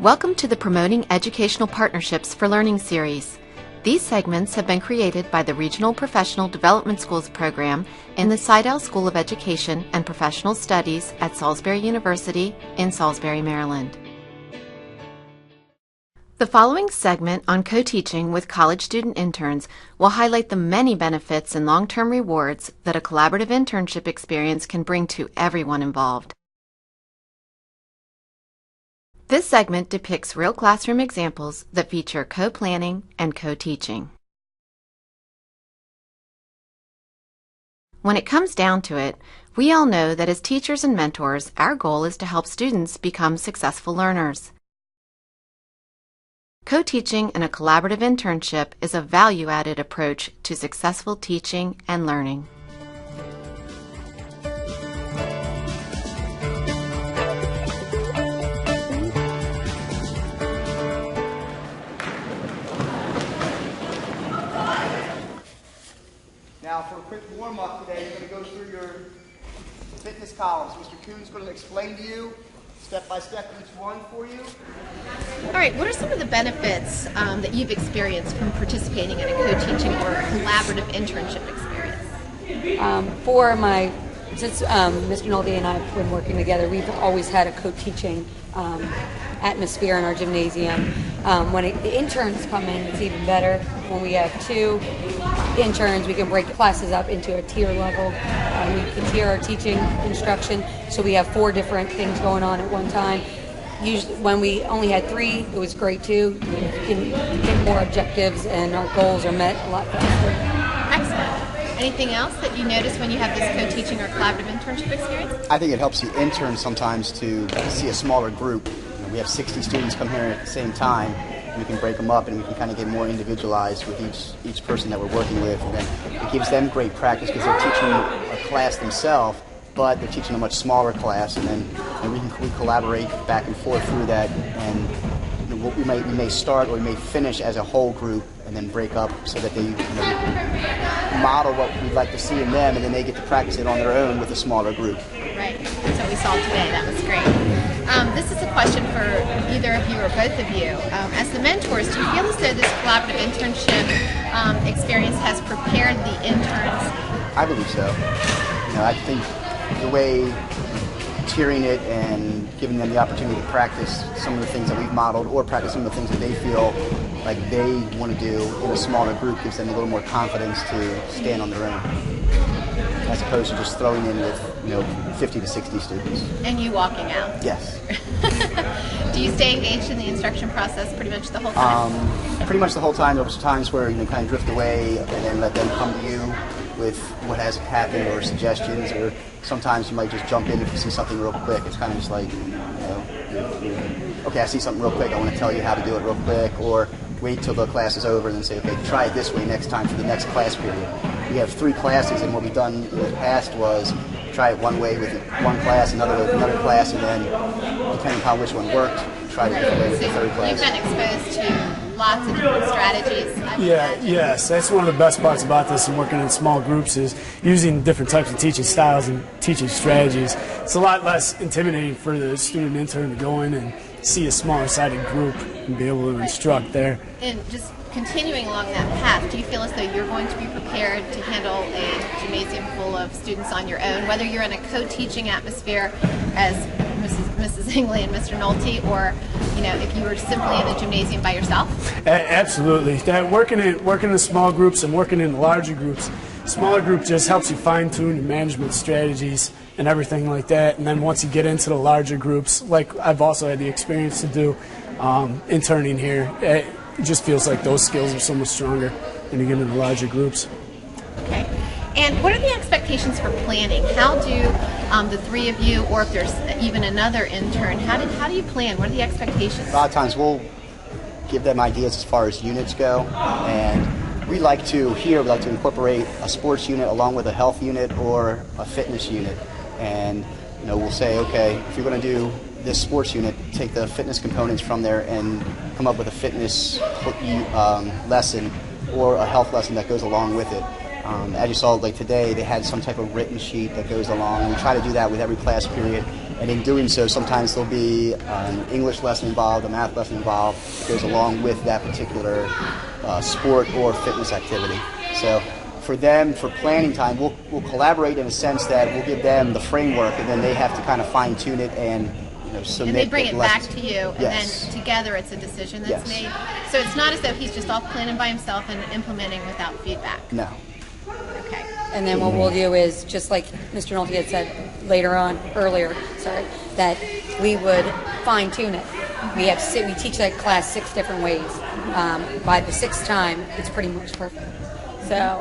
Welcome to the Promoting Educational Partnerships for Learning series. These segments have been created by the Regional Professional Development Schools program in the Seidel School of Education and Professional Studies at Salisbury University in Salisbury, Maryland. The following segment on co-teaching with college student interns will highlight the many benefits and long-term rewards that a collaborative internship experience can bring to everyone involved. This segment depicts real classroom examples that feature co-planning and co-teaching. When it comes down to it, we all know that as teachers and mentors, our goal is to help students become successful learners. Co-teaching in a collaborative internship is a value-added approach to successful teaching and learning. Now, for a quick warm-up today, you're going to go through your fitness columns. Mr. Kuhn's going to explain to you step-by-step each one for you. All right, what are some of the benefits that you've experienced from participating in a co-teaching or collaborative internship experience? Since Mr. Nolte and I have been working together, we've always had a co-teaching atmosphere in our gymnasium. When the interns come in, it's even better. When we have two interns, we can break classes up into a tier level. We can tier our teaching instruction, so we have 4 different things going on at one time. Usually, when we only had 3, it was great too. You can get more objectives, and our goals are met a lot faster. Excellent. Anything else that you notice when you have this co-teaching or collaborative internship experience? I think it helps the interns sometimes to see a smaller group. We have 60 students come here at the same time, and we can break them up and we can kind of get more individualized with each person that we're working with. And then it gives them great practice because they're teaching a class themselves, but they're teaching a much smaller class, and then we collaborate back and forth through that. And we may start or we may finish as a whole group and then break up so that they model what we'd like to see in them, and then they get to practice it on their own with a smaller group. Right. That's what we saw today. That was great. This is a question for either of you or both of you. As the mentors, do you feel as though this collaborative internship experience has prepared the interns? I believe so. I think the way tiering it and giving them the opportunity to practice some of the things that we've modeled or practice some of the things that they feel like they want to do in a smaller group gives them a little more confidence to stand on their own, as opposed to just throwing in with 50 to 60 students. And you walking out? Yes. Do you stay engaged in the instruction process pretty much the whole time? Pretty much the whole time. There's times where you kind of drift away and then let them come to you with what has happened or suggestions, or sometimes you might just jump in if you see something real quick. It's kind of just like, okay, I see something real quick, I want to tell you how to do it real quick, or wait till the class is over and then say, okay, try it this way next time for the next class period. We have 3 classes, and what we've done in the past was try it one way with one class, another way with another class, and then, depending upon which one worked, try it a different way with the third class. You've been exposed to lots of different strategies. Yes, that's one of the best parts about this and working in small groups is using different types of teaching styles and teaching strategies. It's a lot less intimidating for the student intern to go in and see a smaller sided group and be able to instruct there. And just continuing along that path, do you feel as though you're going to be prepared to handle a gymnasium full of students on your own, whether you're in a co-teaching atmosphere as Mrs. Hingley and Mr. Nolte, or if you were simply in a gymnasium by yourself? Absolutely. That working in small groups and working in larger groups. Smaller group just helps you fine-tune your management strategies and everything like that. And then once you get into the larger groups, like I've also had the experience to do interning here, it just feels like those skills are so much stronger when you get into larger groups. Okay. And what are the expectations for planning? How do the 3 of you, or if there's even another intern, how do you plan? What are the expectations? A lot of times we'll give them ideas as far as units go, and we like to incorporate a sports unit along with a health unit or a fitness unit. And we'll say, okay, if you're going to do this sports unit, take the fitness components from there and come up with a fitness lesson or a health lesson that goes along with it. As you saw, like today, they had some type of written sheet that goes along. We try to do that with every class period, And in doing so, sometimes there'll be an English lesson involved, a math lesson involved that goes along with that particular sport or fitness activity. So for them, for planning time, we'll collaborate in a sense that we'll give them the framework, and then they have to kind of fine tune it and submit. And they bring it back lessons to you, and Yes. then together it's a decision that's Yes. made. So it's not as though he's just off planning by himself and implementing without feedback. No. Okay. And then what we'll do is, just like Mr. Nolte had said earlier, that we would fine tune it. We teach that class 6 different ways. By the 6th time, it's pretty much perfect. So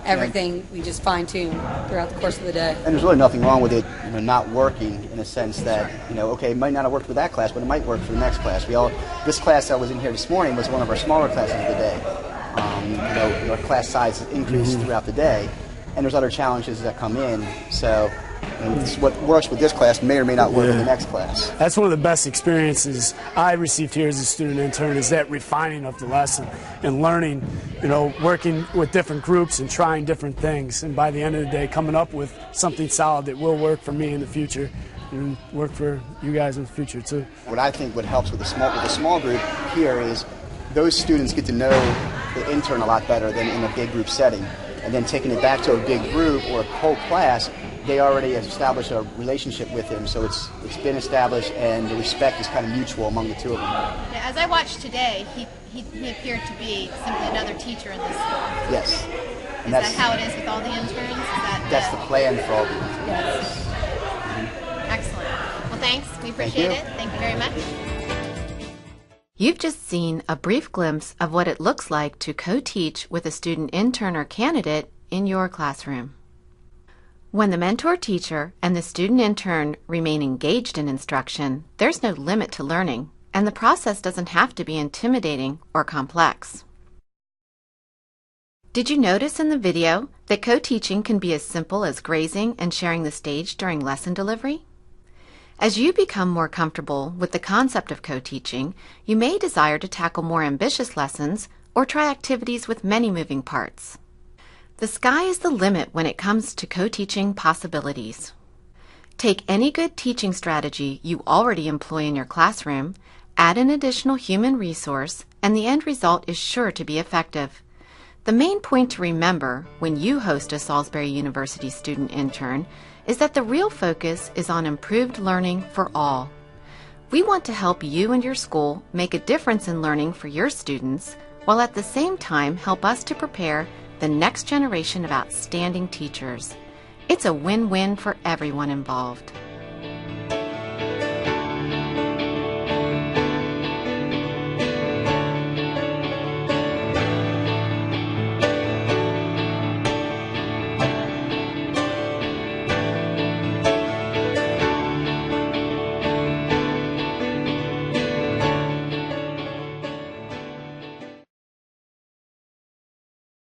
everything we just fine tune throughout the course of the day. And there's really nothing wrong with it, not working, in a sense that, okay, it might not have worked with that class, but it might work for the next class. This class that was in here this morning was one of our smaller classes of the day. Our class size has increased throughout the day, and there's other challenges that come in. So what works with this class may or may not work with the next class. That's one of the best experiences I received here as a student intern, is that refining of the lesson and learning, working with different groups and trying different things. And by the end of the day, coming up with something solid that will work for me in the future and work for you guys in the future too. What I think what helps with the small group here is those students get to know the intern a lot better than in a big group setting. And then taking it back to a big group or a whole class, they already have established a relationship with him, so it's been established, and the respect is kind of mutual among the two of them. Now, as I watched today, he appeared to be simply another teacher in this school. Yes. Is And that how it is with all the interns? That's the plan for all the interns. Yes. Excellent. Well, thanks. We appreciate it. Thank you very much. You've just seen a brief glimpse of what it looks like to co-teach with a student intern or candidate in your classroom. When the mentor teacher and the student intern remain engaged in instruction, there's no limit to learning, and the process doesn't have to be intimidating or complex. Did you notice in the video that co-teaching can be as simple as grazing and sharing the stage during lesson delivery? As you become more comfortable with the concept of co-teaching, you may desire to tackle more ambitious lessons or try activities with many moving parts. The sky is the limit when it comes to co-teaching possibilities. Take any good teaching strategy you already employ in your classroom, add an additional human resource, and the end result is sure to be effective. The main point to remember when you host a Salisbury University student intern is that the real focus is on improved learning for all. We want to help you and your school make a difference in learning for your students, while at the same time help us to prepare the next generation of outstanding teachers. It's a win-win for everyone involved.